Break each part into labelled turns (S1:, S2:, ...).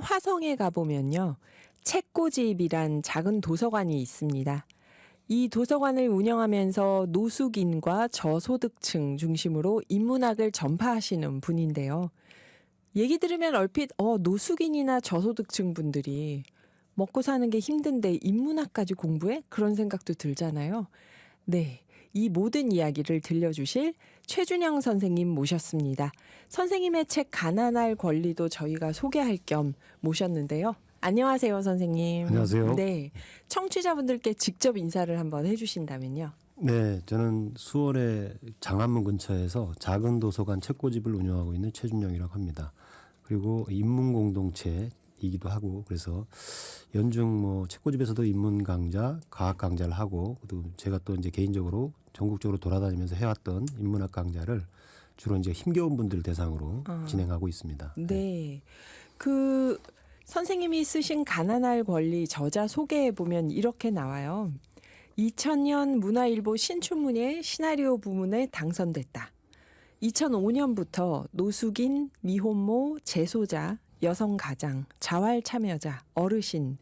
S1: 화성에 가보면요. 책꽂이집이란 작은 도서관이 있습니다. 이 도서관을 운영하면서 노숙인과 저소득층 중심으로 인문학을 전파하시는 분인데요. 얘기 들으면 얼핏 노숙인이나 저소득층 분들이 먹고 사는 게 힘든데 인문학까지 공부해? 그런 생각도 들잖아요. 네, 이 모든 이야기를 들려주실 최준영 선생님 모셨습니다. 선생님의 책 가난할 권리도 저희가 소개할 겸 모셨는데요. 안녕하세요, 선생님.
S2: 안녕하세요.
S1: 네, 청취자분들께 직접 인사를 한번 해주신다면요.
S2: 네, 저는 수원의 장안문 근처에서 작은 도서관 책꽂이집을 운영하고 있는 최준영이라고 합니다. 그리고 인문 공동체이기도 하고 그래서 연중 책꽂이집에서도 인문 강좌, 과학 강좌를 하고 또 제가 또 이제 개인적으로 전국적으로 돌아다니면서 해왔던 인문학 강좌를 주로 이제 힘겨운 분들 대상으로 진행하고 있습니다.
S1: 네, 그 선생님이 쓰신 가난할 권리 저자 소개해 보면 이렇게 나와요. 2000년 문화일보 신춘문예 시나리오 부문에 당선됐다. 2005년부터 노숙인, 미혼모, 재소자, 여성 가장, 자활 참여자, 어르신,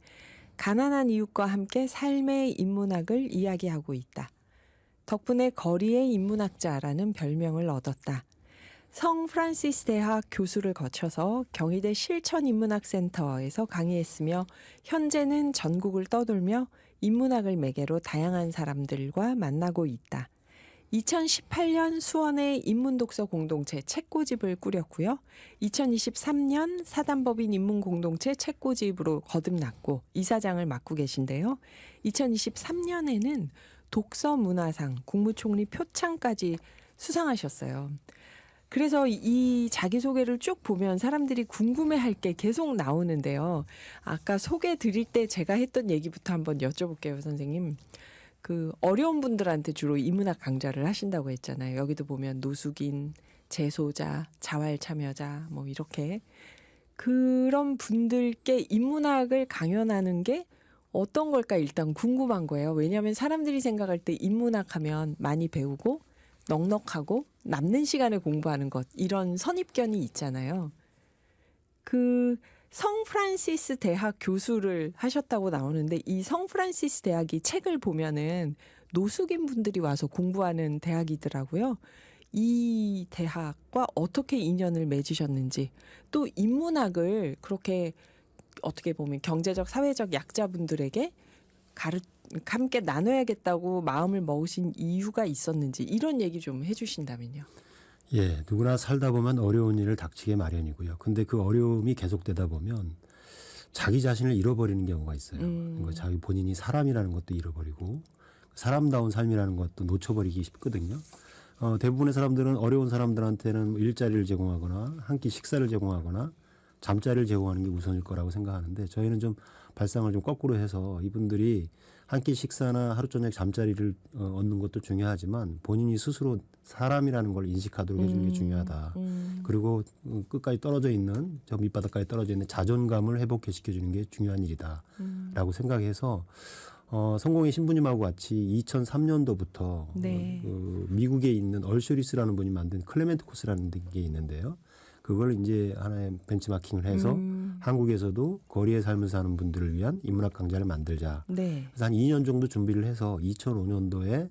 S1: 가난한 이웃과 함께 삶의 인문학을 이야기하고 있다. 덕분에 거리의 인문학자라는 별명을 얻었다. 성 프란시스 대학 교수를 거쳐서 경희대 실천인문학센터에서 강의했으며 현재는 전국을 떠돌며 인문학을 매개로 다양한 사람들과 만나고 있다. 2018년 수원의 인문독서 공동체 책꽂이집을 꾸렸고요. 2023년 사단법인 인문공동체 책꽂이집으로 거듭났고 이사장을 맡고 계신데요. 2023년에는 독서문화상 국무총리 표창까지 수상하셨어요. 그래서 이 자기소개를 쭉 보면 사람들이 궁금해할 게 계속 나오는데요. 아까 소개 드릴 때 제가 했던 얘기부터 한번 여쭤볼게요, 선생님. 그 어려운 분들한테 주로 인문학 강좌를 하신다고 했잖아요. 여기도 보면 노숙인, 재소자, 자활 참여자 뭐 이렇게 그런 분들께 인문학을 강연하는 게 어떤 걸까 일단 궁금한 거예요. 왜냐하면 사람들이 생각할 때 인문학 하면 많이 배우고 넉넉하고 남는 시간에 공부하는 것 이런 선입견이 있잖아요. 그 성 프란시스 대학 교수를 하셨다고 나오는데 이 성 프란시스 대학이 책을 보면은 노숙인 분들이 와서 공부하는 대학이더라고요. 이 대학과 어떻게 인연을 맺으셨는지 또 인문학을 그렇게 어떻게 보면 경제적 사회적 약자분들에게 함께 나눠야겠다고 마음을 먹으신 이유가 있었는지 이런 얘기 좀 해주신다면요.
S2: 예, 누구나 살다 보면 어려운 일을 닥치게 마련이고요. 근데 그 어려움이 계속되다 보면 자기 자신을 잃어버리는 경우가 있어요. 그러니까 자기 본인이 사람이라는 것도 잃어버리고 사람다운 삶이라는 것도 놓쳐버리기 쉽거든요. 대부분의 사람들은 어려운 사람들한테는 일자리를 제공하거나 한 끼 식사를 제공하거나 잠자리를 제공하는 게 우선일 거라고 생각하는데 저희는 좀 발상을 좀 거꾸로 해서 이분들이 한 끼 식사나 하루 저녁 잠자리를 얻는 것도 중요하지만 본인이 스스로 사람이라는 걸 인식하도록 해주는 게 중요하다. 그리고 끝까지 떨어져 있는 저 밑바닥까지 떨어져 있는 자존감을 회복시켜주는 게 중요한 일이다. 라고 생각해서 성공의 신부님하고 같이 2003년도부터
S1: 네.
S2: 미국에 있는 얼슈리스라는 분이 만든 클레멘트 코스라는 게 있는데요. 그걸 이제 하나의 벤치마킹을 해서 한국에서도 거리의 삶을 사는 분들을 위한 인문학 강좌를 만들자.
S1: 네.
S2: 그래서 한 2년 정도 준비를 해서 2005년도에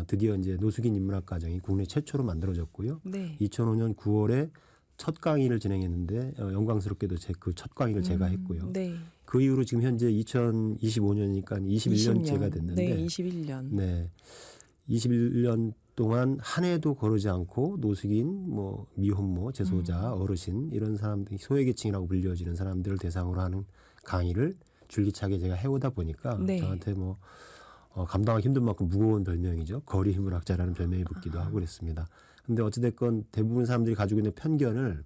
S2: 드디어 이제 노숙인 인문학 과정이 국내 최초로 만들어졌고요.
S1: 네.
S2: 2005년 9월에 첫 강의를 진행했는데 영광스럽게도 그 첫 강의를 제가 했고요.
S1: 네.
S2: 그 이후로 지금 현재 2025년이니까 21년째가 됐는데
S1: 네, 21년.
S2: 네. 21년 동안 한 해도 거르지 않고 노숙인, 미혼모, 재소자, 어르신 이런 사람들 소외계층이라고 불려지는 사람들을 대상으로 하는 강의를 줄기차게 제가 해오다 보니까
S1: 네.
S2: 저한테 감당하기 힘든 만큼 무거운 별명이죠. 거리 인문학자라는 별명이 붙기도 하고 그랬습니다. 근데 어찌됐건 대부분 사람들이 가지고 있는 편견을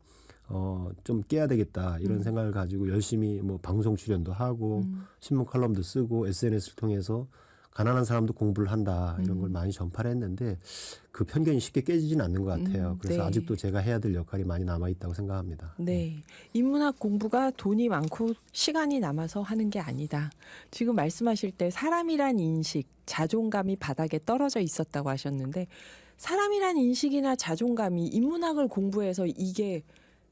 S2: 좀 깨야 되겠다 이런 생각을 가지고 열심히 방송 출연도 하고 신문 칼럼도 쓰고 SNS를 통해서 가난한 사람도 공부를 한다 이런 걸 많이 전파를 했는데 그 편견이 쉽게 깨지지는 않는 것 같아요. 그래서
S1: 네.
S2: 아직도 제가 해야 될 역할이 많이 남아있다고 생각합니다.
S1: 네. 인문학 공부가 돈이 많고 시간이 남아서 하는 게 아니다. 지금 말씀하실 때 사람이란 인식, 자존감이 바닥에 떨어져 있었다고 하셨는데 사람이란 인식이나 자존감이 인문학을 공부해서 이게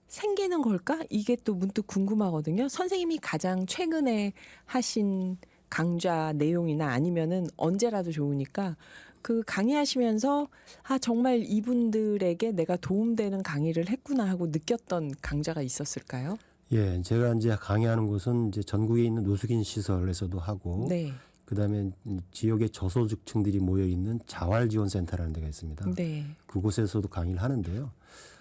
S1: 생기는 걸까? 이게 또 문득 궁금하거든요. 선생님이 가장 최근에 하신 강좌 내용이나 아니면은 언제라도 좋으니까 그 강의하시면서 아 정말 이분들에게 내가 도움되는 강의를 했구나 하고 느꼈던 강좌가 있었을까요?
S2: 예, 제가 이제 강의하는 곳은 이제 전국에 있는 노숙인 시설에서도 하고,
S1: 네.
S2: 그다음에 지역의 저소득층들이 모여 있는 자활지원센터라는 데가 있습니다.
S1: 네.
S2: 그곳에서도 강의를 하는데요.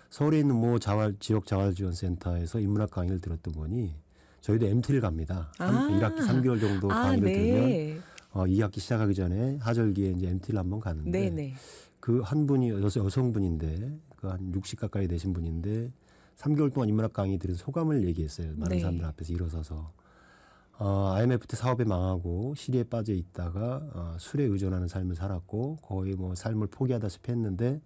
S2: 서울에 있는 뭐 지역 자활지원센터에서 인문학 강의를 들었던 분이 저희도 MT를 갑니다.
S1: 아.
S2: 1학기 3개월 정도 강의를 들으면
S1: 네.
S2: 2학기 시작하기 전에 하절기에 이제 MT를 한번 가는데
S1: 네, 네.
S2: 그 한 분이 여성분인데 그 한 60 가까이 되신 분인데 3개월 동안 인문학 강의 들은 소감을 얘기했어요. 많은
S1: 네.
S2: 사람들 앞에서 일어서서. IMF 때 사업이 망하고 시리에 빠져 있다가 술에 의존하는 삶을 살았고 거의 뭐 삶을 포기하다시피 했는데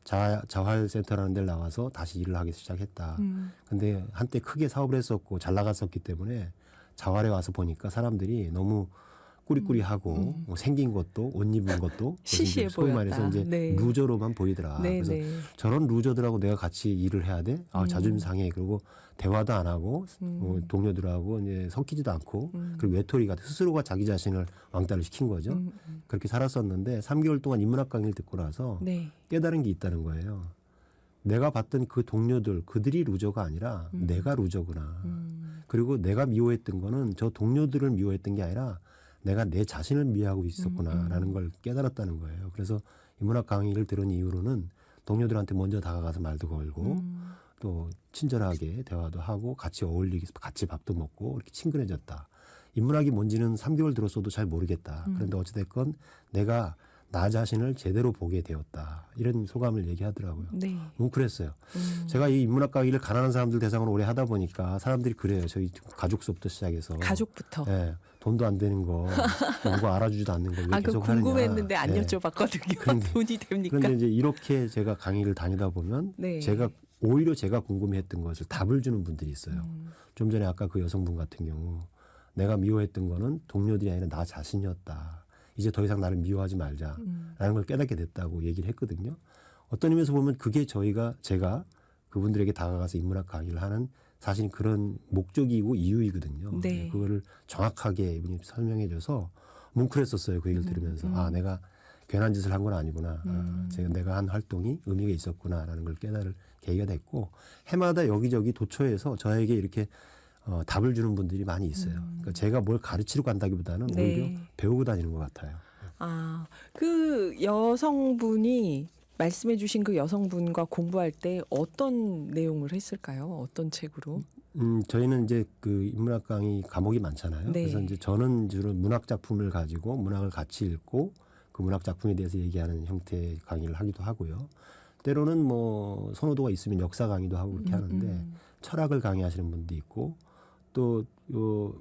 S2: 자활센터라는 데를 나와서 다시 일을 하기 시작했다. 근데 한때 크게 사업을 했었고 잘 나갔었기 때문에 자활에 와서 보니까 사람들이 너무 꾸리꾸리하고 뭐 생긴 것도 옷 입은 것도
S1: 시시해
S2: 소위 말해서
S1: 보였다.
S2: 이제
S1: 네.
S2: 루저로만 보이더라.
S1: 네,
S2: 그래서
S1: 네.
S2: 저런 루저들하고 내가 같이 일을 해야 돼? 자존심 상해. 그리고 대화도 안 하고 동료들하고 이제 섞이지도 않고 그리고 외톨이가 스스로가 자기 자신을 왕따를 시킨 거죠. 그렇게 살았었는데 3개월 동안 인문학 강의를 듣고 나서
S1: 네.
S2: 깨달은 게 있다는 거예요. 내가 봤던 그 동료들 그들이 루저가 아니라 내가 루저구나. 그리고 내가 미워했던 거는 저 동료들을 미워했던 게 아니라 내가 내 자신을 미워하고 있었구나라는 걸 깨달았다는 거예요. 그래서 인문학 강의를 들은 이후로는 동료들한테 먼저 다가가서 말도 걸고 또 친절하게 대화도 하고 같이 어울리기 같이 밥도 먹고 이렇게 친근해졌다. 인문학이 뭔지는 3개월 들었어도 잘 모르겠다. 그런데 어찌됐건 내가 나 자신을 제대로 보게 되었다. 이런 소감을 얘기하더라고요.
S1: 네.
S2: 뭉클했어요. 제가 이 인문학 강의를 가난한 사람들 대상으로 오래 하다 보니까 사람들이 그래요. 저희 가족 수부터 시작해서.
S1: 가족부터.
S2: 예, 돈도 안 되는 거, 누가 알아주지도 않는 걸 왜
S1: 그
S2: 계속 하느냐.
S1: 궁금했는데 안
S2: 예.
S1: 여쭤봤거든요.
S2: 그런데-
S1: 돈이 됩니까?
S2: 그런데 이제 이렇게 제가 강의를 다니다 보면
S1: 네.
S2: 오히려 제가 궁금해했던 것을 답을 주는 분들이 있어요. 좀 전에 아까 그 여성분 같은 경우 내가 미워했던 거는 동료들이 아니라 나 자신이었다. 이제 더 이상 나를 미워하지 말자라는 걸 깨닫게 됐다고 얘기를 했거든요. 어떤 의미에서 보면 그게 제가 그분들에게 다가가서 인문학 강의를 하는 사실 그런 목적이고 이유이거든요.
S1: 네.
S2: 그거를 정확하게 이분이 설명해줘서 뭉클했었어요. 그 얘기를 들으면서 내가 괜한 짓을 한 건 아니구나. 내가 한 활동이 의미가 있었구나라는 걸 깨달을 계기가 됐고 해마다 여기저기 도처에서 저에게 이렇게 답을 주는 분들이 많이 있어요. 그러니까 제가 뭘 가르치러 간다기보다는
S1: 네.
S2: 오히려 배우고 다니는 것 같아요.
S1: 그 여성분이 말씀해 주신 그 여성분과 공부할 때 어떤 내용을 했을까요? 어떤 책으로?
S2: 저희는 이제 그 인문학 강의 과목이 많잖아요.
S1: 네.
S2: 그래서 이제 저는 주로 문학 작품을 가지고 문학을 같이 읽고 그 문학 작품에 대해서 얘기하는 형태의 강의를 하기도 하고요. 때로는 뭐 선호도가 있으면 역사 강의도 하고 그렇게 하는데 철학을 강의하시는 분도 있고 또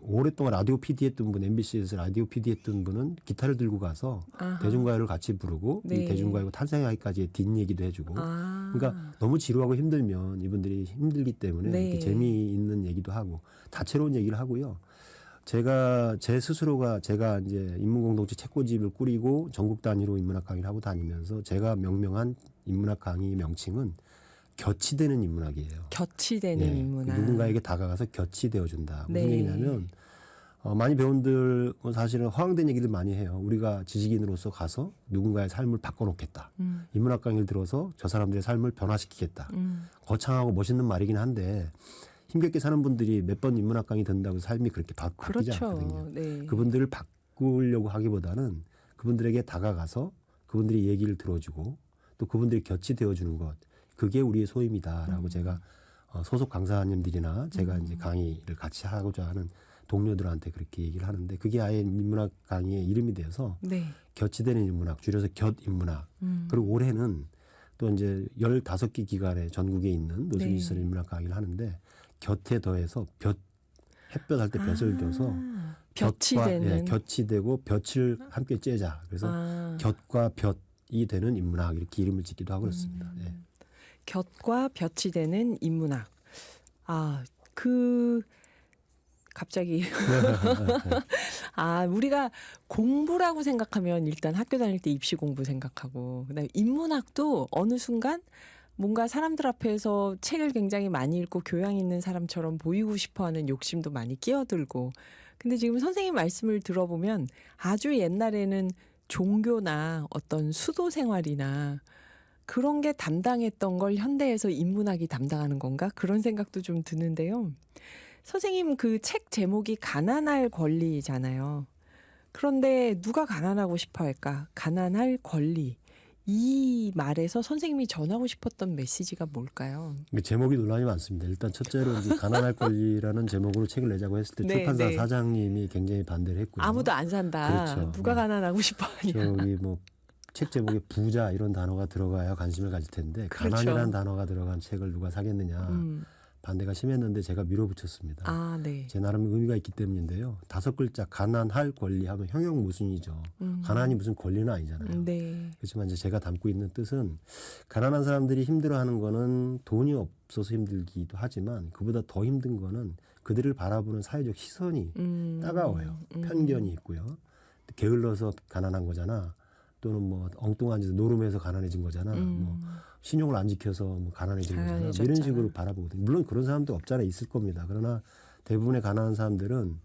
S2: 오랫동안 라디오 PD 했던 분, MBC에서 라디오 PD 했던 분은 기타를 들고 가서
S1: 아하.
S2: 대중가요를 같이 부르고
S1: 네.
S2: 이 대중가요 탄생하기까지의 뒷얘기도 해주고 그러니까 너무 지루하고 힘들면 이분들이 힘들기 때문에
S1: 네.
S2: 이렇게 재미있는 얘기도 하고 다채로운 얘기를 하고요. 제가 이제 인문공동체 책꽂이를 꾸리고 전국 단위로 인문학 강의를 하고 다니면서 제가 명명한 인문학 강의 명칭은 곁이 되는 인문학이에요.
S1: 곁이 되는
S2: 예,
S1: 인문학.
S2: 누군가에게 다가가서 곁이 되어준다. 무슨
S1: 네.
S2: 얘기냐면 많이 배운들 사실은 허황된 얘기를 많이 해요. 우리가 지식인으로서 가서 누군가의 삶을 바꿔놓겠다. 인문학 강의를 들어서 저 사람들의 삶을 변화시키겠다. 거창하고 멋있는 말이긴 한데 힘겹게 사는 분들이 몇 번 인문학 강의 듣는다고 삶이 그렇게 바뀌지
S1: 그렇죠.
S2: 않거든요.
S1: 네.
S2: 그분들을 바꾸려고 하기보다는 그분들에게 다가가서 그분들의 얘기를 들어주고 또 그분들이 곁이 되어주는 것. 그게 우리의 소임이다라고 제가 소속 강사님들이나 제가 이제 강의를 같이 하고자 하는 동료들한테 그렇게 얘기를 하는데 그게 아예 인문학 강의의 이름이 되어서
S1: 네.
S2: 곁이 되는 인문학, 줄여서 곁인문학. 그리고 올해는 또 이제 15개 기관에 전국에 있는 노숙인시설 인문학 강의를 하는데 곁에 더해서 햇볕 할 때 볕을 줘서
S1: 볕이 되는.
S2: 곁이 되고 볕을 함께 쬐자. 그래서 곁과 볕이 되는 인문학 이렇게 이름을 짓기도 하고 그렇습니다. 예.
S1: 곁과 볕이 되는 인문학. 갑자기 우리가 공부라고 생각하면 일단 학교 다닐 때 입시 공부 생각하고 그다음에 인문학도 어느 순간 뭔가 사람들 앞에서 책을 굉장히 많이 읽고 교양 있는 사람처럼 보이고 싶어하는 욕심도 많이 끼어들고. 근데 지금 선생님 말씀을 들어보면 아주 옛날에는 종교나 어떤 수도 생활이나 그런 게 담당했던 걸 현대에서 인문학이 담당하는 건가? 그런 생각도 좀 드는데요. 선생님 그 책 제목이 가난할 권리잖아요. 그런데 누가 가난하고 싶어 할까? 가난할 권리. 이 말에서 선생님이 전하고 싶었던 메시지가 뭘까요?
S2: 제목이 논란이 많습니다. 일단 첫째로 이제 가난할 권리라는 제목으로 책을 내자고 했을 때
S1: 네,
S2: 출판사
S1: 네.
S2: 사장님이 굉장히 반대를 했고요.
S1: 아무도 안 산다.
S2: 그렇죠.
S1: 누가 가난하고 싶어 하냐.
S2: 저기 뭐 책 제목에 부자 이런 단어가 들어가야 관심을 가질 텐데
S1: 그렇죠.
S2: 가난이라는 단어가 들어간 책을 누가 사겠느냐 반대가 심했는데 제가 밀어붙였습니다.
S1: 아, 네.
S2: 제 나름 의미가 있기 때문인데요. 5글자 가난할 권리하면 형용 모순이죠. 가난이 무슨 권리는 아니잖아요.
S1: 네.
S2: 그렇지만 이제 제가 담고 있는 뜻은 가난한 사람들이 힘들어하는 거는 돈이 없어서 힘들기도 하지만 그보다 더 힘든 거는 그들을 바라보는 사회적 시선이 따가워요. 편견이 있고요. 게을러서 가난한 거잖아. 또는 뭐 엉뚱한 짓 노름해서 가난해진 거잖아. 뭐 신용을 안 지켜서 뭐 가난해진 거잖아. 뭐 이런 식으로 바라보거든요. 물론 그런 사람도 없잖아 있을 겁니다. 그러나 대부분의 가난한 사람들은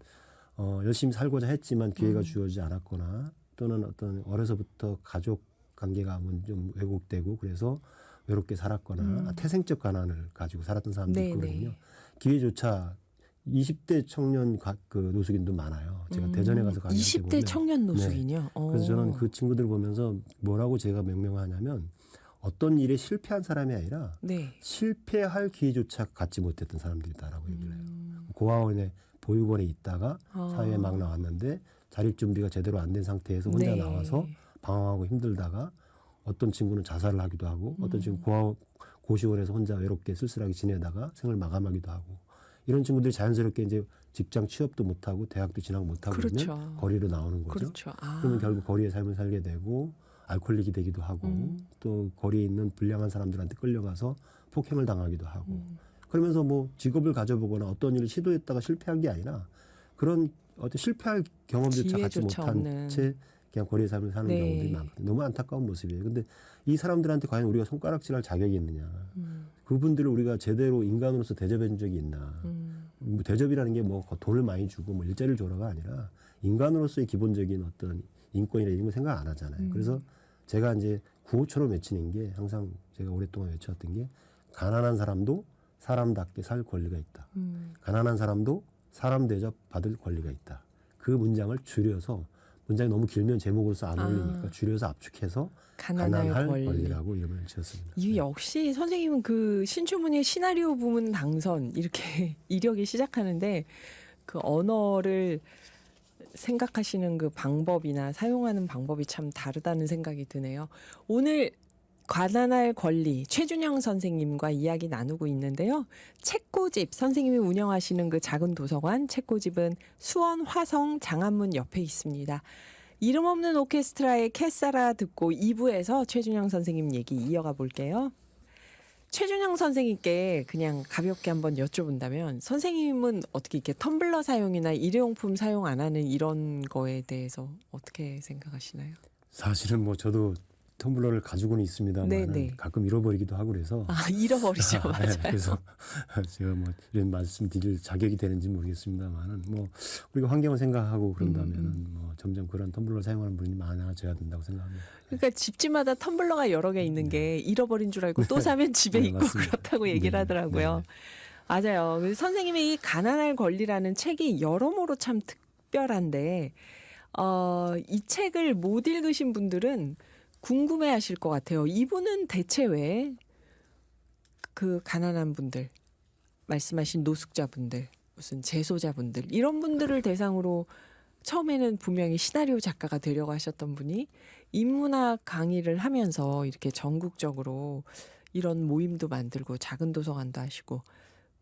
S2: 열심히 살고자 했지만 기회가 주어지지 않았거나 또는 어떤 어려서부터 가족 관계가 좀 왜곡되고 그래서 외롭게 살았거나 태생적 가난을 가지고 살았던 사람도
S1: 네,
S2: 있거든요.
S1: 네.
S2: 기회조차 20대 청년 그 노숙인도 많아요. 제가 대전에 가서 강의할 때
S1: 20대
S2: 보면
S1: 청년 노숙인요?
S2: 그래서 저는 그 친구들 보면서 뭐라고 제가 명명하냐면 어떤 일에 실패한 사람이 아니라
S1: 네.
S2: 실패할 기회조차 갖지 못했던 사람들이다라고 얘기를 해요. 고아원에 보육원에 있다가 사회에 막 나왔는데 자립 준비가 제대로 안 된 상태에서 혼자
S1: 네.
S2: 나와서 방황하고 힘들다가 어떤 친구는 자살을 하기도 하고 어떤 친구는 고시원에서 혼자 외롭게 쓸쓸하게 지내다가 생을 마감하기도 하고 이런 친구들이 자연스럽게 이제 직장 취업도 못하고 대학도 진학 못하고
S1: 그렇죠.
S2: 그러면 거리로 나오는 거죠.
S1: 그렇죠.
S2: 그러면 결국 거리의 삶을 살게 되고 알코올릭이 되기도 하고 또 거리에 있는 불량한 사람들한테 끌려가서 폭행을 당하기도 하고 그러면서 뭐 직업을 가져보거나 어떤 일을 시도했다가 실패한 게 아니라 그런 어떤 실패할 경험조차 갖지
S1: 기회조차
S2: 못한
S1: 없는.
S2: 채 그냥 거리의 삶을 사는
S1: 네.
S2: 경우들이 많거든요. 너무 안타까운 모습이에요. 근데 이 사람들한테 과연 우리가 손가락질할 자격이 있느냐. 그분들을 우리가 제대로 인간으로서 대접해 준 적이 있나. 뭐 대접이라는 게 뭐 돈을 많이 주고 뭐 일자리를 줘라가 아니라 인간으로서의 기본적인 어떤 인권이나 이런 거 생각 안 하잖아요. 그래서 제가 이제 구호처럼 외치는 게 항상 제가 오랫동안 외쳐왔던 게 가난한 사람도 사람답게 살 권리가 있다. 가난한 사람도 사람 대접 받을 권리가 있다. 그 문장을 줄여서 문장이 너무 길면 제목으로서 안 어울리니까 줄여서 압축해서 가난할 권리라고 이름을 지었습니다.
S1: 이 역시 선생님은 그 신춘문예 시나리오 부문 당선 이렇게 이력이 시작하는데 그 언어를 생각하시는 그 방법이나 사용하는 방법이 참 다르다는 생각이 드네요. 오늘 가난할 권리 최준영 선생님과 이야기 나누고 있는데요. 책꽂집 선생님이 운영하시는 그 작은 도서관 책꽂집은 수원 화성 장안문 옆에 있습니다. 이름 없는 오케스트라의 캐사라 듣고 2부에서 최준영 선생님 얘기 이어가 볼게요. 최준영 선생님께 그냥 가볍게 한번 여쭤본다면 선생님은 어떻게 이렇게 텀블러 사용이나 일회용품 사용 안 하는 이런 거에 대해서 어떻게 생각하시나요?
S2: 사실은 뭐 저도 텀블러를 가지고는 있습니다만
S1: 네네.
S2: 가끔 잃어버리기도 하고 그래서
S1: 아, 잃어버리죠. 맞아요.
S2: 네, 그래서 제가 뭐 이런 말씀 드릴 자격이 되는지 모르겠습니다만은 뭐 우리가 환경을 생각하고 그런다면은 뭐 점점 그런 텀블러 사용하는 분이 많아져야 된다고 생각합니다.
S1: 그러니까 집집마다 텀블러가 여러 개 있는 게 잃어버린 줄 알고 또 사면 집에
S2: 네,
S1: 있고
S2: 맞습니다.
S1: 그렇다고 얘기를
S2: 네,
S1: 하더라고요. 맞아요. 그래서 선생님의 이 가난할 권리라는 책이 여러모로 참 특별한데 이 책을 못 읽으신 분들은 궁금해하실 것 같아요. 이분은 대체 왜 그 가난한 분들, 말씀하신 노숙자분들, 무슨 재소자분들 이런 분들을 대상으로 처음에는 분명히 시나리오 작가가 되려고 하셨던 분이 인문학 강의를 하면서 이렇게 전국적으로 이런 모임도 만들고 작은 도서관도 하시고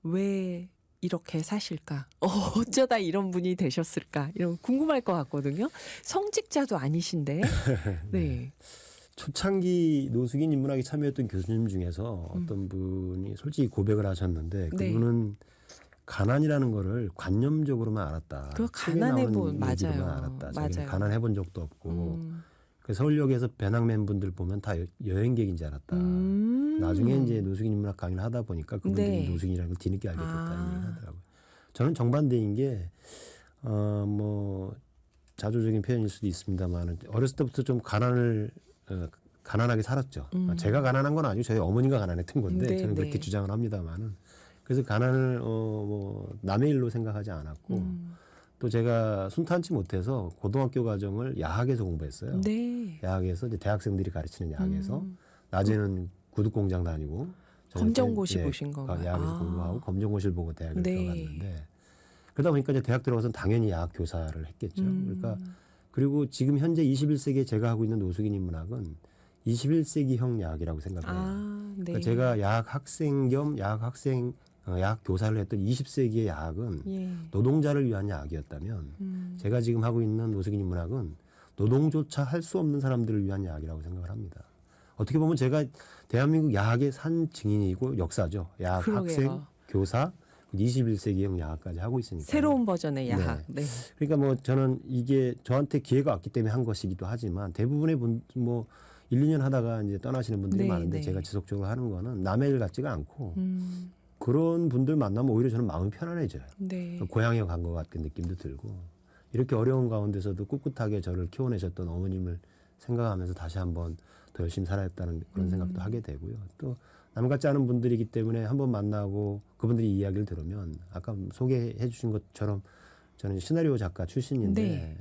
S1: 왜 이렇게 사실까? 어쩌다 이런 분이 되셨을까? 이런 궁금할 것 같거든요. 성직자도 아니신데. 네.
S2: 초창기 노숙인 인문학에 참여했던 교수님 중에서 어떤 분이 솔직히 고백을 하셨는데
S1: 네.
S2: 그분은 가난이라는 거를 관념적으로만 알았다.
S1: 그
S2: 책에 나오는
S1: 가난해본
S2: 얘기로만
S1: 맞아요.
S2: 알았다. 자기는
S1: 맞아요.
S2: 가난해본 적도 없고 그 서울역에서 배낭맨 분들 보면 다 여행객인 줄 알았다. 나중에 이제 노숙인 인문학 강의를 하다 보니까 그분들이
S1: 네.
S2: 노숙인이라는 걸 뒤늦게 알게 됐다는
S1: 아.
S2: 얘기를 하더라고요. 저는 정반대인 게 뭐 자조적인 표현일 수도 있습니다만 어렸을 때부터 좀 가난하게 살았죠. 제가 가난한 건 아니고 저희 어머니가 가난했던 건데
S1: 네,
S2: 저는
S1: 네.
S2: 그렇게 주장을 합니다만은 그래서 가난을 뭐 남의 일로 생각하지 않았고 또 제가 순탄치 못해서 고등학교 과정을 야학에서 공부했어요.
S1: 네.
S2: 야학에서 이제 대학생들이 가르치는 야학에서 낮에는 구두공장 다니고
S1: 검정고시 보신 건가요?
S2: 야학에서
S1: 아.
S2: 공부하고 검정고시를 보고 대학을
S1: 네.
S2: 들어갔는데 그러다 보니까 이제 대학 들어가서는 당연히 야학 교사를 했겠죠. 그러니까 그리고 지금 현재 21세기에 제가 하고 있는 노숙인 인문학은 21세기형 야학이라고 생각해요.
S1: 아, 네.
S2: 그러니까 제가 야학 학생 겸 야학 교사를 했던 20세기의 야학은
S1: 예.
S2: 노동자를 위한 야학이었다면 제가 지금 하고 있는 노숙인 인문학은 노동조차 할 수 없는 사람들을 위한 야학이라고 생각을 합니다. 어떻게 보면 제가 대한민국 야학의 산 증인이고 역사죠. 야학
S1: 그러게요.
S2: 학생, 교사, 21세기형 야학까지 하고 있으니까.
S1: 새로운 버전의 야학. 네.
S2: 그러니까 뭐 저는 이게 저한테 기회가 왔기 때문에 한 것이기도 하지만 대부분의 뭐 1, 2년 하다가 이제 떠나시는 분들이
S1: 네,
S2: 많은데
S1: 네.
S2: 제가 지속적으로 하는 거는 남의 일 같지가 않고 그런 분들 만나면 오히려 저는 마음이 편안해져요.
S1: 네.
S2: 고향에 간 것 같은 느낌도 들고 이렇게 어려운 가운데서도 꿋꿋하게 저를 키워내셨던 어머님을 생각하면서 다시 한번 더 열심히 살아야겠다는 그런 생각도 하게 되고요. 또 남 같지 않은 분들이기 때문에 한번 만나고 그분들이 이야기를 들으면 아까 소개해 주신 것처럼 저는 시나리오 작가 출신인데
S1: 네.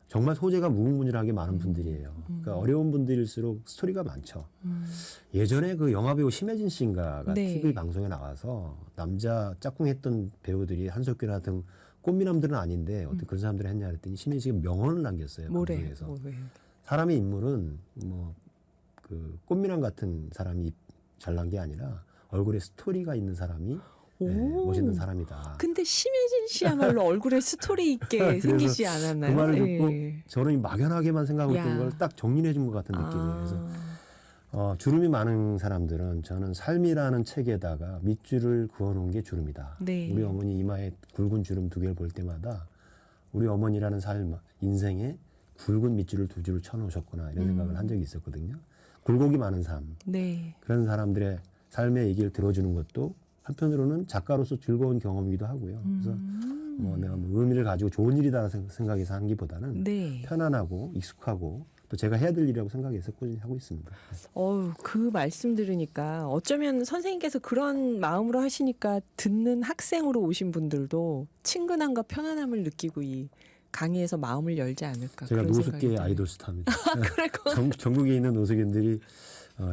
S2: 정말 소재가 무궁무진하게 많은 분들이에요. 그러니까 어려운 분들일수록 스토리가 많죠. 예전에 그 영화배우 심혜진 씨인가가
S1: 네.
S2: TV 방송에 나와서 남자 짝꿍했던 배우들이 한석규나 등 꽃미남들은 아닌데 어떤 그런 사람들이 했냐 그랬더니 심혜진 씨가 명언을 남겼어요.
S1: 뭐래?
S2: 방송에서.
S1: 뭐래?
S2: 사람의 인물은 뭐 그 꽃미남 같은 사람이 잘난 게 아니라 얼굴에 스토리가 있는 사람이 멋있는 사람이다.
S1: 근데 심혜진 씨야말로 얼굴에 스토리 있게
S2: 그래서
S1: 생기지 않았나요?
S2: 그 말을 듣고
S1: 예.
S2: 저는 막연하게만 생각하고 있던
S1: 야.
S2: 걸 딱 정리해 준 것 같은 느낌이에요. 그래서 주름이 많은 사람들은 저는 삶이라는 책에다가 밑줄을 그어놓은 게 주름이다.
S1: 네.
S2: 우리 어머니 이마에 굵은 주름 2개를 볼 때마다 우리 어머니라는 삶, 인생에 굵은 밑줄을 2줄을 쳐놓으셨구나 이런 생각을 한 적이 있었거든요. 굴곡이 많은 삶,
S1: 네.
S2: 그런 사람들의 삶의 얘기를 들어주는 것도 한편으로는 작가로서 즐거운 경험이기도 하고요. 그래서 뭐 내가 뭐 의미를 가지고 좋은 일이다라는 생각에서 하는 것보다는
S1: 네.
S2: 편안하고 익숙하고 또 제가 해야 될 일이라고 생각해서 꾸준히 하고 있습니다.
S1: 그 말씀 들으니까 어쩌면 선생님께서 그런 마음으로 하시니까 듣는 학생으로 오신 분들도 친근함과 편안함을 느끼고 이 강의에서 마음을 열지 않을까.
S2: 제가
S1: 그런
S2: 노숙계의
S1: 생각이
S2: 아이돌 스타입니다.
S1: 그럴 것
S2: 전국에 있는 노숙인들이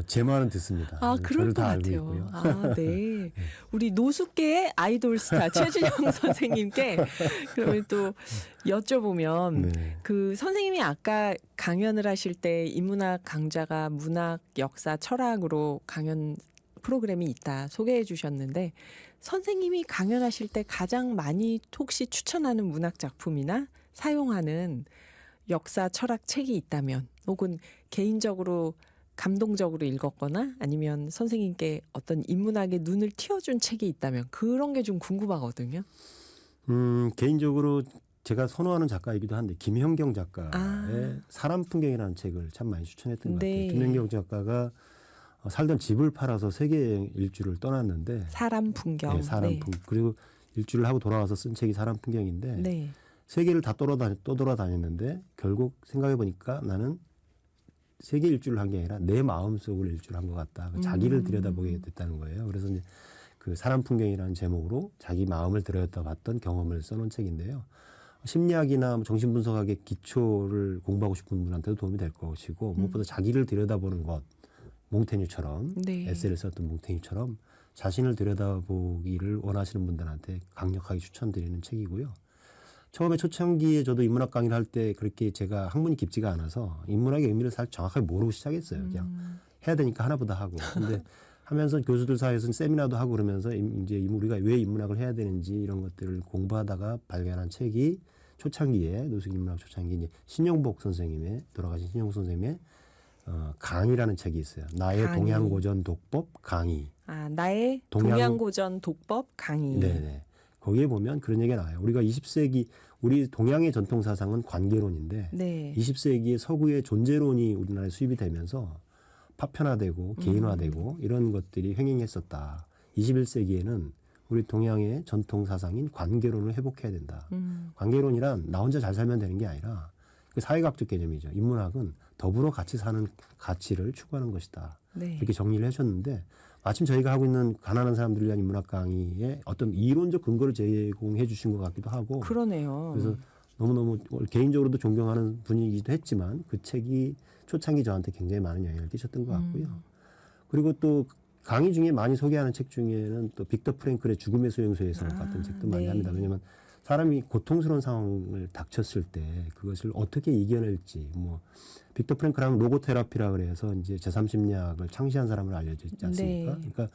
S2: 제 말은 듣습니다.
S1: 그럴
S2: 저를
S1: 것
S2: 다 알고
S1: 같아요.
S2: 있고요.
S1: 네. 우리 노숙계의 아이돌 스타 최준영 선생님께 그러면 또 여쭤보면
S2: 네.
S1: 그 선생님이 아까 강연을 하실 때 인문학 강좌가 문학, 역사, 철학으로 강연 프로그램이 있다 소개해 주셨는데 선생님이 강연하실 때 가장 많이 혹시 추천하는 문학 작품이나 사용하는 역사, 철학 책이 있다면 혹은 개인적으로 감동적으로 읽었거나 아니면 선생님께 어떤 인문학의 눈을 틔워준 책이 있다면 그런 게 좀 궁금하거든요.
S2: 개인적으로 제가 선호하는 작가이기도 한데 김현경 작가의
S1: 아.
S2: 사람 풍경이라는 책을 참 많이 추천했던 것
S1: 네.
S2: 같아요. 김현경 작가가 살던 집을 팔아서 세계 일주를 떠났는데
S1: 사람 풍경.
S2: 네, 사람
S1: 네.
S2: 그리고 일주를 하고 돌아와서 쓴 책이 사람 풍경인데
S1: 네.
S2: 세계를 다 떠돌아다녔는데 결국 생각해 보니까 나는 세계 일주를 한 게 아니라 내 마음속을 일주를 한 것 같다. 자기를 들여다보게 됐다는 거예요. 그래서 이제 그 사람 풍경이라는 제목으로 자기 마음을 들여다봤던 경험을 써놓은 책인데요. 심리학이나 정신분석학의 기초를 공부하고 싶은 분한테도 도움이 될 것이고 무엇보다 자기를 들여다보는 것, 몽테뉴처럼
S1: 네.
S2: 에세이를 썼던 몽테뉴처럼 자신을 들여다보기를 원하시는 분들한테 강력하게 추천드리는 책이고요. 처음에 초창기에 저도 인문학 강의를 할 때 그렇게 제가 학문이 깊지가 않아서 인문학의 의미를 사실 정확하게 모르고 시작했어요. 그냥 해야 되니까 하나보다 하고. 근데 하면서 교수들 사이에서는 세미나도 하고 그러면서 이제 우리가 왜 인문학을 해야 되는지 이런 것들을 공부하다가 발견한 책이 초창기에 노숙인 인문학 초창기 이제 신영복 선생님의 돌아가신 신영복 선생님의 강의라는 책이 있어요. 나의
S1: 강의.
S2: 동양고전 독법 강의.
S1: 나의 동양고전 독법 강의.
S2: 네네. 거기에 보면 그런 얘기가 나와요. 우리가 20세기 우리 동양의 전통 사상은 관계론인데
S1: 네.
S2: 20세기에 서구의 존재론이 우리나라에 수입이 되면서 파편화되고 개인화되고 이런 것들이 횡행했었다. 21세기에는 우리 동양의 전통 사상인 관계론을 회복해야 된다. 관계론이란 나 혼자 잘 살면 되는 게 아니라 그 사회학적 개념이죠. 인문학은 더불어 같이 사는 가치를 추구하는 것이다.
S1: 네.
S2: 이렇게 정리를 하셨는데 마침 저희가 하고 있는 가난한 사람들을 위한 인문학 강의에 어떤 이론적 근거를 제공해 주신 것 같기도 하고
S1: 그러네요.
S2: 그래서 너무너무 개인적으로도 존경하는 분이기도 했지만 그 책이 초창기 저한테 굉장히 많은 영향을 끼쳤던 것 같고요. 그리고 또 강의 중에 많이 소개하는 책 중에는 또 빅터 프랭클의 죽음의 수용소에서 같은 책도 많이
S1: 네.
S2: 합니다. 왜냐하면 사람이 고통스러운 상황을 닥쳤을 때 그것을 어떻게 이겨낼지 뭐 빅터 프랭클 하면 로고테라피라 그래서 이제 제3심리학을 창시한 사람을 알려져 있지 않습니까?
S1: 네.
S2: 그러니까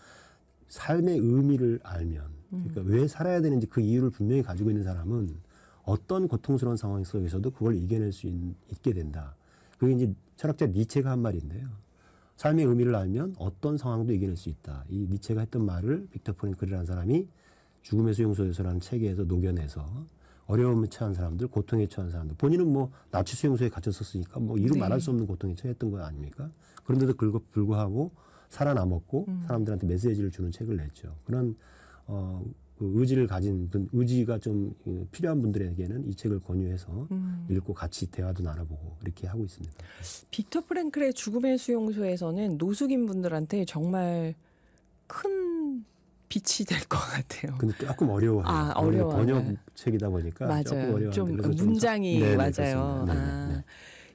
S2: 삶의 의미를 알면 그러니까 왜 살아야 되는지 그 이유를 분명히 가지고 있는 사람은 어떤 고통스러운 상황 속에서도 그걸 이겨낼 수 있게 된다. 그게 이제 철학자 니체가 한 말인데요. 삶의 의미를 알면 어떤 상황도 이겨낼 수 있다. 이 니체가 했던 말을 빅터 프랭클이라는 사람이 죽음의 수용소에서라는 책에서 녹여내서 어려움에 처한 사람들, 고통에 처한 사람들. 본인은 뭐 나치 수용소에 gat혔었으니까 뭐 이루
S1: 네.
S2: 말할 수 없는 고통에 처했던 거 아닙니까? 그런데도 불구하고 살아남았고 사람들한테 메시지를 주는 책을 냈죠. 그런 그 의지를 가진 분, 의지가 좀 필요한 분들에게는 이 책을 권유해서 읽고 같이 대화도 나눠보고 이렇게 하고 있습니다.
S1: 빅터 프랭클의 죽음의 수용소에서는 노숙인 분들한테 정말 큰 빛이 될 것 같아요.
S2: 근데 조금 어려워요.
S1: 아, 어려워요.
S2: 번역책이다 보니까 조금
S1: 맞아요.
S2: 어려워요.
S1: 좀 문장이
S2: 네네,
S1: 맞아요.
S2: 그렇습니다. 네네,
S1: 아.
S2: 네.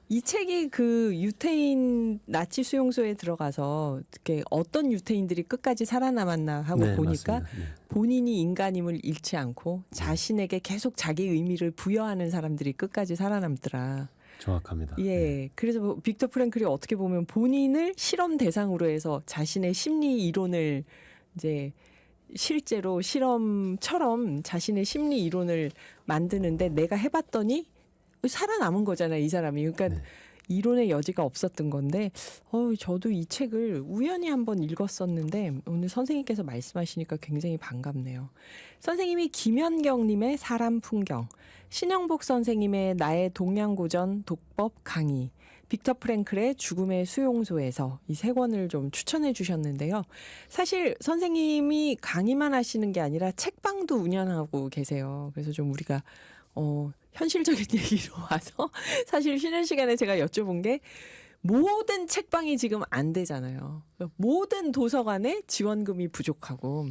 S1: 이 책이 그 유태인 나치 수용소에 들어가서 이렇게 어떤 유태인들이 끝까지 살아남았나 하고
S2: 네,
S1: 보니까
S2: 맞습니다. 네.
S1: 본인이 인간임을 잃지 않고 자신에게 계속 자기 의미를 부여하는 사람들이 끝까지 살아남더라.
S2: 정확합니다.
S1: 예.
S2: 네.
S1: 그래서 뭐 빅터 프랭클이 어떻게 보면 본인을 실험 대상으로 해서 자신의 심리 이론을 이제 실제로 실험처럼 자신의 심리 이론을 만드는데 내가 해봤더니 살아남은 거잖아요, 이 사람이. 그러니까
S2: 네.
S1: 이론의 여지가 없었던 건데, 저도 이 책을 우연히 한번 읽었었는데 오늘 선생님께서 말씀하시니까 굉장히 반갑네요. 선생님이 김현경님의 사람 풍경, 신영복 선생님의 나의 동양고전 독법 강의, 빅터 프랭클의 죽음의 수용소에서 이 세 권을 좀 추천해 주셨는데요. 사실 선생님이 강의만 하시는 게 아니라 책방도 운영하고 계세요. 그래서 좀 우리가 현실적인 얘기로 와서 사실 쉬는 시간에 제가 여쭤본 게 모든 책방이 지금 안 되잖아요. 모든 도서관에 지원금이 부족하고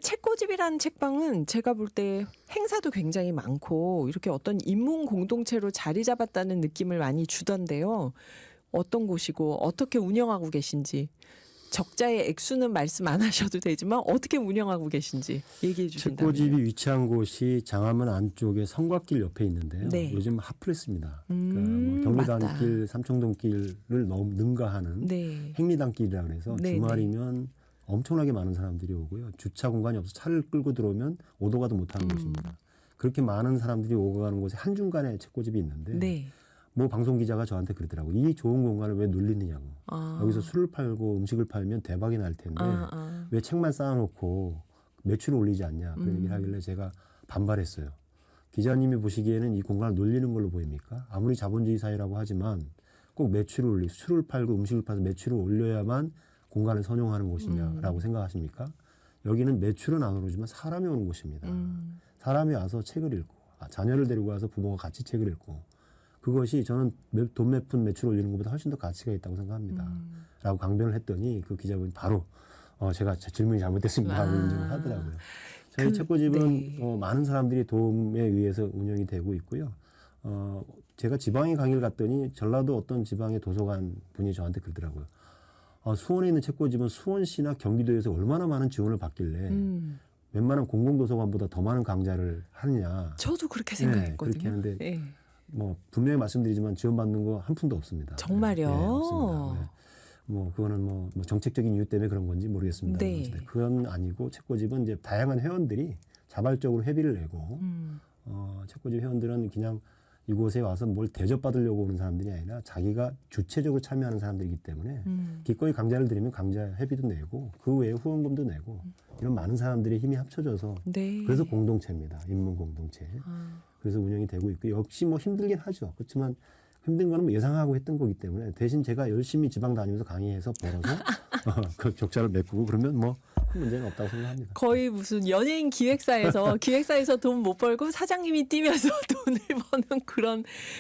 S1: 책고집이라는 책방은 제가 볼 때 행사도 굉장히 많고 이렇게 어떤 인문 공동체로 자리 잡았다는 느낌을 많이 주던데요. 어떤 곳이고 어떻게 운영하고 계신지 적자의 액수는 말씀 안 하셔도 되지만 어떻게 운영하고 계신지 얘기해 주신다면요.
S2: 책고집이 위치한 곳이 장화문 안쪽에 성곽길 옆에 있는데요.
S1: 네.
S2: 요즘 핫플레스입니다. 그러니까 뭐 경리단길, 삼청동길을 너무 능가하는
S1: 네.
S2: 행리단길이라 그래서
S1: 네,
S2: 주말이면 엄청나게 많은 사람들이 오고요. 주차 공간이 없어서 차를 끌고 들어오면 오도 가도 못하는 곳입니다. 그렇게 많은 사람들이 오고 가는 곳에 한중간에 책고집이 있는데
S1: 네.
S2: 뭐 방송 기자가 저한테 그러더라고요. 이 좋은 공간을 왜 놀리느냐고.
S1: 아.
S2: 여기서 술을 팔고 음식을 팔면 대박이 날 텐데
S1: 아.
S2: 왜 책만 쌓아놓고 매출을 올리지 않냐 그런 얘기를 하길래 제가 반발했어요. 기자님이 보시기에는 이 공간을 놀리는 걸로 보입니까? 아무리 자본주의 사회라고 하지만 꼭 매출을 올리고 술을 팔고 음식을 팔아서 매출을 올려야만 공간을 선용하는 곳이냐라고 생각하십니까? 여기는 매출은 안 오르지만 사람이 오는 곳입니다. 사람이 와서 책을 읽고 자녀를 데리고 와서 부모가 같이 책을 읽고 그것이 저는 돈 몇 푼 매출 올리는 것보다 훨씬 더 가치가 있다고 생각합니다. 라고 강변을 했더니 그 기자분이 바로 제가 질문이 잘못됐습니다 하고 인정을 하더라고요. 저희 책고집은
S1: 네.
S2: 많은 사람들이 도움에 의해서 운영이 되고 있고요. 제가 지방에 강의를 갔더니 전라도 어떤 지방의 도서관 분이 저한테 그러더라고요. 수원에 있는 책고집은 수원시나 경기도에서 얼마나 많은 지원을 받길래 웬만한 공공도서관보다 더 많은 강좌를 하느냐.
S1: 저도 그렇게 생각했거든요.
S2: 그렇게 하는데
S1: 네.
S2: 뭐 분명히 말씀드리지만 지원받는 거 한 푼도 없습니다.
S1: 정말요?
S2: 네, 없습니다. 네. 뭐 그거는 뭐 정책적인 이유 때문에 그런 건지 모르겠습니다.
S1: 네.
S2: 그건 아니고 책고집은 이제 다양한 회원들이 자발적으로 회비를 내고 책고집 회원들은 그냥 이곳에 와서 뭘 대접받으려고 오는 사람들이 아니라 자기가 주체적으로 참여하는 사람들이기 때문에 기꺼이 강좌를 들으면 강좌 회비도 내고 그 외에 후원금도 내고 이런 많은 사람들의 힘이 합쳐져서
S1: 네.
S2: 그래서 공동체입니다. 인문 공동체. 그래서 운영이 되고 있고 역시 뭐 힘들긴 하죠. 그렇지만 힘든 거는 뭐 예상하고 했던 거기 때문에 대신 제가 열심히 지방 다니면서 강의해서 벌어서 그 적자를 메꾸고 그러면 뭐 큰 문제는 없다고 생각합니다.
S1: 거의 무슨 연예인 기획사에서 돈 못 벌고 사장님이 뛰면서 돈을 버는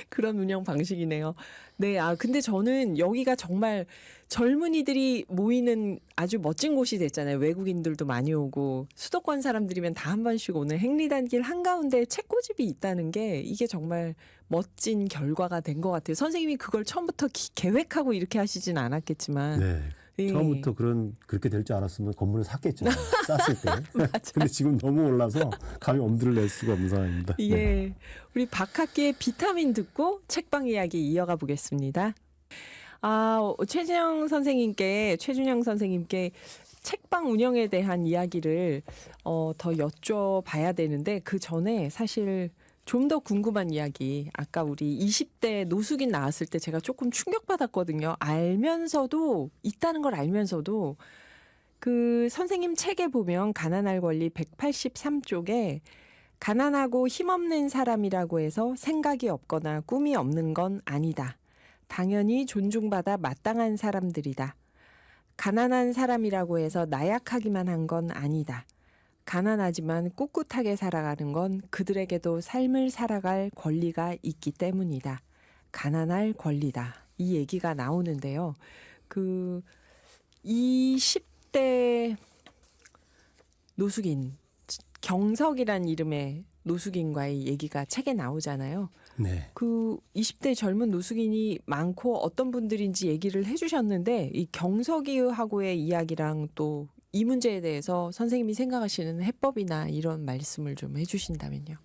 S1: 그런 운영 방식이네요. 네, 근데 저는 여기가 정말 젊은이들이 모이는 아주 멋진 곳이 됐잖아요. 외국인들도 많이 오고 수도권 사람들이면 다 한 번씩 오는 행리단길 한가운데 책꽂집이 있다는 게 이게 정말 멋진 결과가 된 것 같아요. 선생님이 그걸 처음부터 계획하고 이렇게 하시진 않았겠지만.
S2: 네.
S1: 예.
S2: 처음부터 그렇게 될 줄 알았으면 건물을 샀겠죠. 쌌을 때.
S1: 맞아요.
S2: 근데 지금 너무 올라서 감히 엄두를 낼 수가 없는 상황입니다.
S1: 예.
S2: 네.
S1: 우리 박학기의 비타민 듣고 책방 이야기 이어가 보겠습니다. 최준영 선생님께 책방 운영에 대한 이야기를 더 여쭤봐야 되는데 그 전에 사실 좀 더 궁금한 이야기. 아까 우리 20대 노숙인 나왔을 때 제가 조금 충격받았거든요. 있다는 걸 알면서도 그 선생님 책에 보면 가난할 권리 183쪽에 가난하고 힘없는 사람이라고 해서 생각이 없거나 꿈이 없는 건 아니다. 당연히 존중받아 마땅한 사람들이다. 가난한 사람이라고 해서 나약하기만 한 건 아니다. 가난하지만 꿋꿋하게 살아가는 건 그들에게도 삶을 살아갈 권리가 있기 때문이다. 가난할 권리다. 이 얘기가 나오는데요. 그 20대 노숙인, 경석이란 이름의 노숙인과의 얘기가 책에 나오잖아요.
S2: 네.
S1: 그 20대 젊은 노숙인이 많고 어떤 분들인지 얘기를 해주셨는데 이 경석이하고의 이야기랑 또 이 문제에 대해서 선생님이 생각하시는 해법이나 이런 말씀을 좀 해주신다면요.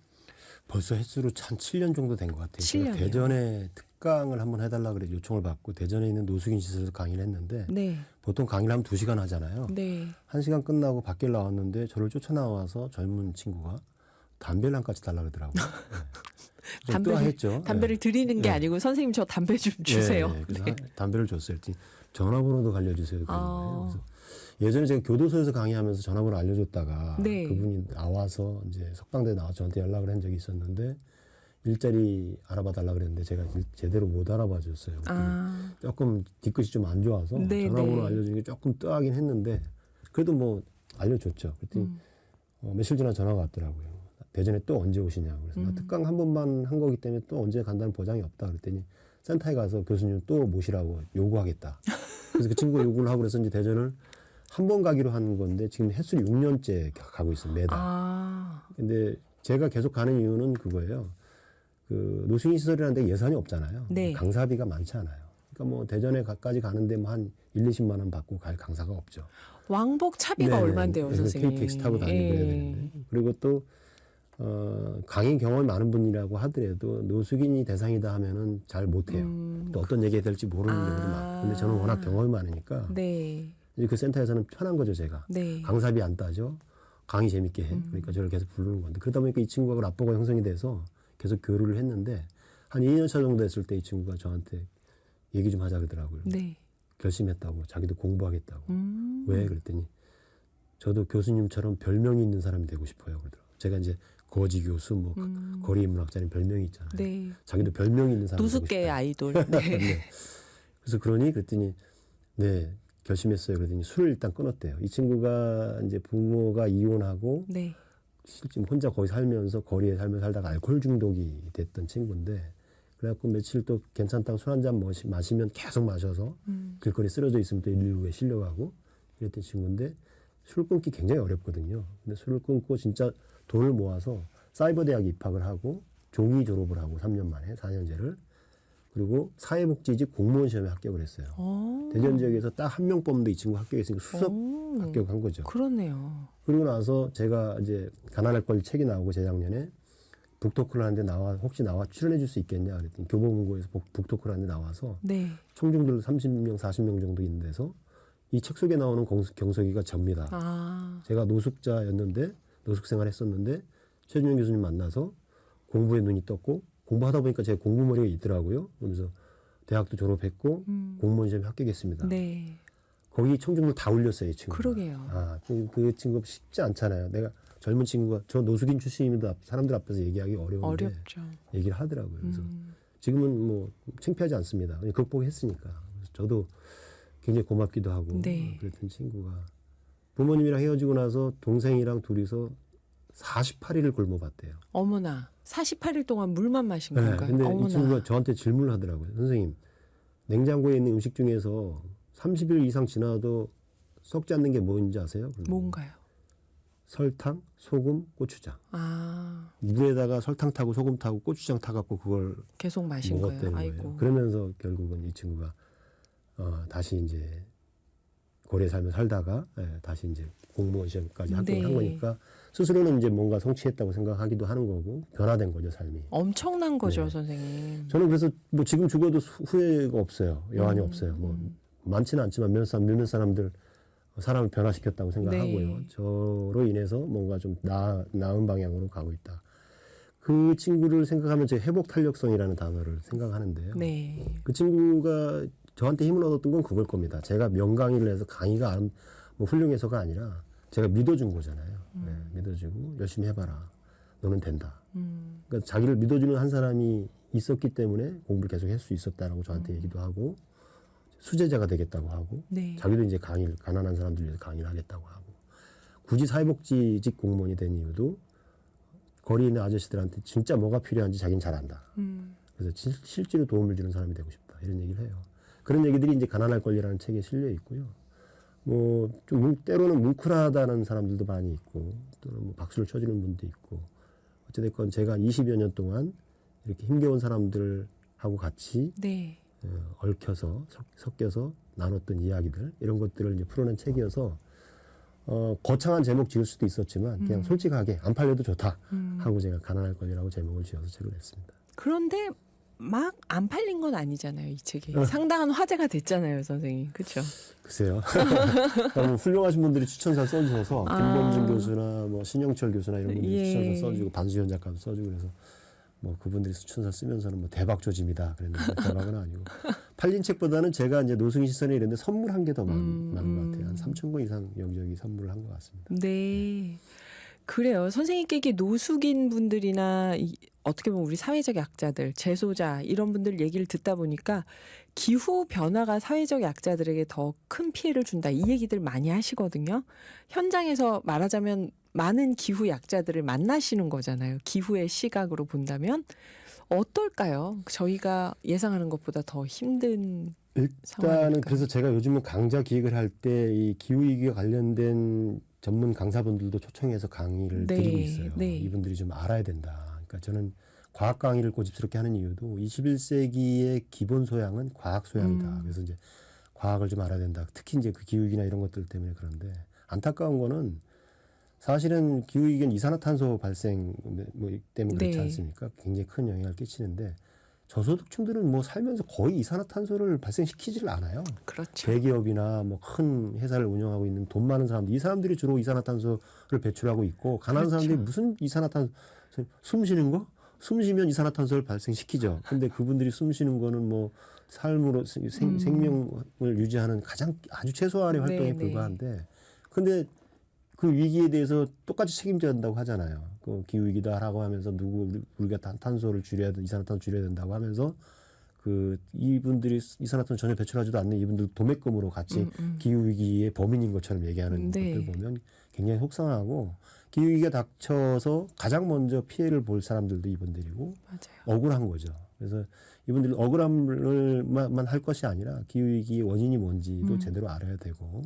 S2: 벌써 횟수로 한 7년 정도 된 것 같아요.
S1: 7년 이요?
S2: 대전에 특강을 한번 해달라 그래 요청을 받고 대전에 있는 노숙인 시설에서 강의를 했는데
S1: 네,
S2: 보통 강의를 하면 2시간 하잖아요.
S1: 네.
S2: 1시간 끝나고 밖에 나왔는데 저를 쫓아나와서 젊은 친구가 담배를 한 가지 달라 그러더라고요. 네. 좀 뜨아했죠.
S1: 담배를 드리는 게
S2: 네.
S1: 아니고 선생님 저 담배 좀 주세요.
S2: 네, 그래서
S1: 네.
S2: 담배를 줬어요. 그랬더니 전화번호도 알려주세요. 그런 거예요.
S1: 아.
S2: 그래서 예전에 제가 교도소에서 강의하면서 전화번호 알려줬다가
S1: 네.
S2: 그분이 나와서 이제 석방대에 나와서 저한테 연락을 한 적이 있었는데 일자리 알아봐 달라 그랬는데 제가 제대로 못 알아봐 줬어요. 조금 뒤끝이 좀 안 좋아서
S1: 네,
S2: 전화번호
S1: 네.
S2: 알려주는 게 조금 뜨하긴 했는데 그래도 뭐 알려줬죠. 그랬더니 며칠 전에 전화가 왔더라고요. 대전에 또 언제 오시냐고. 그래서 나 특강 한 번만 한 거기 때문에 또 언제 간다는 보장이 없다. 그랬더니 센터에 가서 교수님 또 모시라고 요구하겠다. 그래서 그 친구가 요구를 하고 그래서 이제 대전을 한 번 가기로 한 건데 지금 횟수를 6년째 가고 있어요. 매달. 근데 제가 계속 가는 이유는 그거예요. 그 노숙인 시설이라는 데 예산이 없잖아요.
S1: 네.
S2: 강사비가 많지 않아요. 그러니까 뭐 대전에까지 가는데 뭐 한 1-20만 원 받고 갈 강사가 없죠.
S1: 왕복 차비가
S2: 네,
S1: 얼만데요,
S2: 그래서
S1: 선생님?
S2: KTX 타고 다니고 해야 되는데. 그리고 또 강의 경험이 많은 분이라고 하더라도 노숙인이 대상이다 하면은 잘 못해요. 또 어떤 얘기해야 될지 모르는 경우도 많고. 근데 저는 워낙 경험이 많으니까
S1: 네.
S2: 이제 그 센터에서는 편한 거죠, 제가.
S1: 네.
S2: 강사비 안 따져. 강의 재밌게 해. 그러니까 저를 계속 부르는 건데. 그러다 보니까 이 친구하고 라포가 형성이 돼서 계속 교류를 했는데 한 2년 차 정도 됐을 때 이 친구가 저한테 얘기 좀 하자 그러더라고요.
S1: 네.
S2: 결심했다고. 자기도 공부하겠다고. 왜? 그랬더니 저도 교수님처럼 별명이 있는 사람이 되고 싶어요. 그러더라고요. 제가 이제 거지 교수, 뭐 거리 인문학자는 별명이 있잖아요.
S1: 네.
S2: 자기도 별명이 있는 사람이 되고
S1: 노숙계의
S2: 싶다.
S1: 아이돌. 네.
S2: 네. 그래서 그랬더니 네 결심했어요. 그러더니 술을 일단 끊었대요. 이 친구가 이제 부모가 이혼하고
S1: 네.
S2: 실제 혼자 거기 살면서 거리에 살다가 알코올 중독이 됐던 친구인데 그래갖고 며칠 또 괜찮다고 술 한 잔 마시면 계속 마셔서 길거리 쓰러져 있으면 또 119에 실려가고 이랬던 친구인데 술 끊기 굉장히 어렵거든요. 근데 술을 끊고 진짜 돈을 모아서 사이버 대학에 입학을 하고 종이 졸업을 하고 3년 만에 4년제를 그리고 사회복지직 공무원 시험에 합격을 했어요. 대전 지역에서 딱 한 명 뽑는데 이 친구 합격했으니까 수석 합격한 거죠.
S1: 그렇네요.
S2: 그리고 나서 제가 이제 가난할 권리 책이 나오고 재작년에 북토크를 하는데 혹시 출연해 줄 수 있겠냐 그랬더니 교보문고에서 북토크를 하는데 나와서
S1: 네.
S2: 청중들 30명, 40명 정도 있는 데서 이 책 속에 나오는 경석이가 접니다. 제가 노숙자였는데 노숙 생활했었는데 최준영 교수님 만나서 공부에 눈이 떴고 공부하다 보니까 제 공부머리가 있더라고요. 그러면서 대학도 졸업했고 공무원 시험에 합격했습니다.
S1: 네.
S2: 거기 청중들 다 울렸어요, 이 친구가.
S1: 그러게요.
S2: 그 친구가 쉽지 않잖아요. 내가 젊은 친구가 저 노숙인 출신입니다. 사람들 앞에서 얘기하기 어려운데
S1: 어렵죠.
S2: 얘기를 하더라고요. 그래서 지금은 뭐 창피하지 않습니다. 극복했으니까. 그래서 저도 굉장히 고맙기도 하고
S1: 네.
S2: 그랬던 친구가 부모님이랑 헤어지고 나서 동생이랑 둘이서 48일을 굶어봤대요.
S1: 어머나 48일 동안 물만 마신
S2: 네,
S1: 건가요?
S2: 근데
S1: 어머나.
S2: 이 친구가 저한테 질문을 하더라고요. 선생님, 냉장고에 있는 음식 중에서 30일 이상 지나도 썩지 않는 게 뭔지 아세요?
S1: 뭔가요?
S2: 설탕, 소금, 고추장.
S1: 아
S2: 물에다가 설탕 타고 소금 타고 고추장 타갖고 그걸
S1: 계속 마신 거예요.
S2: 먹었다는 거예요.
S1: 아이고.
S2: 그러면서 결국은 이 친구가 다시 이제 고래 삶을 살다가 다시 이제 공무원 시험까지 합격을 한
S1: 네.
S2: 거니까 스스로는 이제 뭔가 성취했다고 생각하기도 하는 거고 변화된 거죠 삶이.
S1: 엄청난 거죠,
S2: 네.
S1: 선생님.
S2: 저는 그래서 뭐 지금 죽어도 후회가 없어요. 여한이 없어요. 뭐 많지는 않지만 몇몇 사람들 사람을 변화시켰다고 생각하고요.
S1: 네.
S2: 저로 인해서 뭔가 좀 나은 방향으로 가고 있다. 그 친구를 생각하면 제 회복 탄력성이라는 단어를 생각하는데요.
S1: 네.
S2: 그 친구가 저한테 힘을 얻었던 건 그걸 겁니다. 제가 명강의를 해서 강의가 뭐 훌륭해서가 아니라 제가 믿어준 거잖아요. 네, 믿어주고 열심히 해봐라. 너는 된다. 그러니까 자기를 믿어주는 한 사람이 있었기 때문에 공부를 계속 할 수 있었다라고 저한테 얘기도 하고 수제자가 되겠다고 하고
S1: 네.
S2: 자기도 이제 강의를 가난한 사람들 위해서 강의를 하겠다고 하고 굳이 사회복지직 공무원이 된 이유도 거리에 있는 아저씨들한테 진짜 뭐가 필요한지 자기는 잘 안다. 그래서 실제로 도움을 주는 사람이 되고 싶다. 이런 얘기를 해요. 그런 얘기들이 이제 가난할 권리라는 책에 실려 있고요. 뭐 좀 때로는 뭉클하다는 사람들도 많이 있고 또는 뭐 박수를 쳐주는 분도 있고 어찌됐건 제가 20여 년 동안 이렇게 힘겨운 사람들하고 같이
S1: 네.
S2: 얽혀서 섞여서 나눴던 이야기들 이런 것들을 이제 풀어낸 책이어서 거창한 제목 지을 수도 있었지만 그냥 솔직하게 안 팔려도 좋다 하고 제가 가난할 권리라고 제목을 지어서 책을 냈습니다.
S1: 그런데 막 안 팔린 건 아니잖아요, 이 책이. 상당한 화제가 됐잖아요, 선생님. 그렇죠?
S2: 글쎄요. 뭐 훌륭하신 분들이 추천사 써주셔서 김범준 교수나 뭐 신영철 교수나 이런 분들이
S1: 예.
S2: 추천사 써주고 반수현 작가도 써주고 그래서 뭐 그분들이 추천사 쓰면서는 뭐 대박 조짐이다 그랬는데 대박은 아니고 팔린 책보다는 제가 이제 노승희 시선에 이랬는데 선물 한 개 더 많은 것 같아요. 한 3천 권 이상 여기저기 선물을 한 것 같습니다.
S1: 네. 그래요. 선생님께 이게 노숙인 분들이나 어떻게 보면 우리 사회적 약자들, 재소자 이런 분들 얘기를 듣다 보니까 기후 변화가 사회적 약자들에게 더 큰 피해를 준다. 이 얘기들 많이 하시거든요. 현장에서 말하자면 많은 기후 약자들을 만나시는 거잖아요. 기후의 시각으로 본다면 어떨까요? 저희가 예상하는 것보다 더 힘든
S2: 일단은
S1: 상황이니까.
S2: 그래서 제가 요즘은 강좌 기획을 할 때 이 기후위기와 관련된 전문 강사분들도 초청해서 강의를
S1: 네,
S2: 드리고 있어요.
S1: 네.
S2: 이분들이 좀 알아야 된다. 그러니까 저는 과학 강의를 고집스럽게 하는 이유도 21세기의 기본 소양은 과학 소양이다. 그래서 이제 과학을 좀 알아야 된다. 특히 이제 그 기후위기나 이런 것들 때문에 그런데 안타까운 거는 사실은 기후위기는 이산화탄소 발생 뭐 때문에 그렇지
S1: 네.
S2: 않습니까? 굉장히 큰 영향을 끼치는데 저소득층들은 뭐 살면서 거의 이산화탄소를 발생시키지를 않아요.
S1: 그렇죠.
S2: 대기업이나 뭐 큰 회사를 운영하고 있는 돈 많은 사람들, 이 사람들이 주로 이산화탄소를 배출하고 있고 가난한
S1: 그렇죠.
S2: 사람들이 무슨 이산화탄소 숨 쉬는 거? 숨 쉬면 이산화탄소를 발생시키죠. 근데 그분들이 숨 쉬는 거는 뭐 삶으로 생명을 유지하는 가장 아주 최소한의 활동에
S1: 네, 네.
S2: 불과한데 근데 그 위기에 대해서 똑같이 책임져야 된다고 하잖아요. 그 기후 위기다라고 하면서 우리가 탄소를 줄여야 돼, 이산화탄소 줄여야 된다고 하면서 그 이분들이 이산화탄소 전혀 배출하지도 않는 이분들 도매금으로 같이 기후 위기의 범인인 것처럼 얘기하는
S1: 네.
S2: 것들 보면 굉장히 속상하고 기후 위기가 닥쳐서 가장 먼저 피해를 볼 사람들도 이분들이고
S1: 맞아요.
S2: 억울한 거죠. 그래서 이분들이 억울함을만 할 것이 아니라 기후 위기의 원인이 뭔지도 제대로 알아야 되고.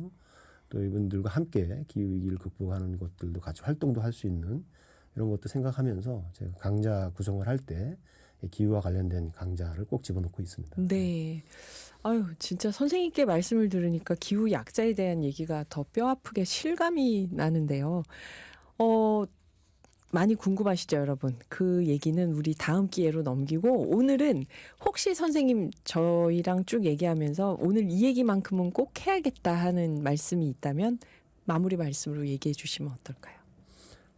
S2: 또 이분들과 함께 기후위기를 극복하는 것들도 같이 활동도 할 수 있는 이런 것도 생각하면서 제가 강좌 구성을 할 때 기후와 관련된 강좌를 꼭 집어넣고 있습니다.
S1: 네. 아유, 진짜 선생님께 말씀을 들으니까 기후 약자에 대한 얘기가 더 뼈아프게 실감이 나는데요. 많이 궁금하시죠, 여러분? 그 얘기는 우리 다음 기회로 넘기고 오늘은 혹시 선생님 저희랑 쭉 얘기하면서 오늘 이 얘기만큼은 꼭 해야겠다 하는 말씀이 있다면 마무리 말씀으로 얘기해 주시면 어떨까요?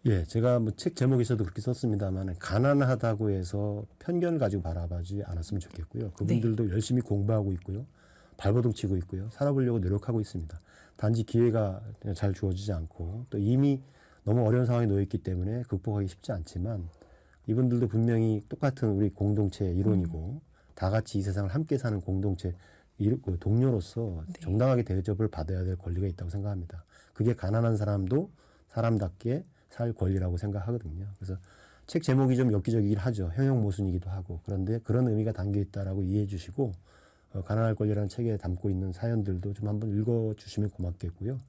S2: 예, 제가 뭐 책 제목에서도 그렇게 썼습니다만 가난하다고 해서 편견을 가지고 바라보지 않았으면 좋겠고요. 그분들도 열심히 공부하고 있고요. 발버둥 치고 있고요. 살아보려고 노력하고 있습니다. 단지 기회가 잘 주어지지 않고 또 이미 너무 어려운 상황에 놓여 있기 때문에 극복하기 쉽지 않지만 이분들도 분명히 똑같은 우리 공동체의 일원이고 다 같이 이 세상을 함께 사는 공동체 그 동료로서
S1: 네.
S2: 정당하게 대접을 받아야 될 권리가 있다고 생각합니다. 그게 가난한 사람도 사람답게 살 권리라고 생각하거든요. 그래서 책 제목이 좀 엽기적이긴 하죠. 형용 모순이기도 하고. 그런데 그런 의미가 담겨 있다라고 이해해 주시고 가난할 권리라는 책에 담고 있는 사연들도 좀 한번 읽어주시면 고맙겠고요.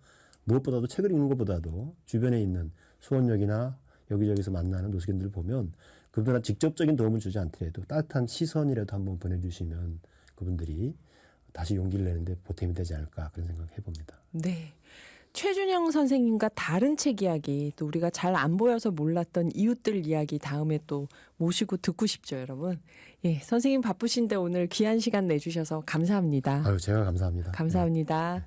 S2: 무엇보다도 책을 읽는 것보다도 주변에 있는 수원역이나 여기저기서 만나는 노숙인들을 보면 그분들한테 직접적인 도움을 주지 않더라도 따뜻한 시선이라도 한번 보내주시면 그분들이 다시 용기를 내는데 보탬이 되지 않을까 그런 생각 해봅니다.
S1: 네. 최준영 선생님과 다른 책 이야기, 또 우리가 잘 안 보여서 몰랐던 이웃들 이야기 다음에 또 모시고 듣고 싶죠, 여러분. 예, 선생님 바쁘신데 오늘 귀한 시간 내주셔서 감사합니다.
S2: 아유, 제가 감사합니다.
S1: 감사합니다.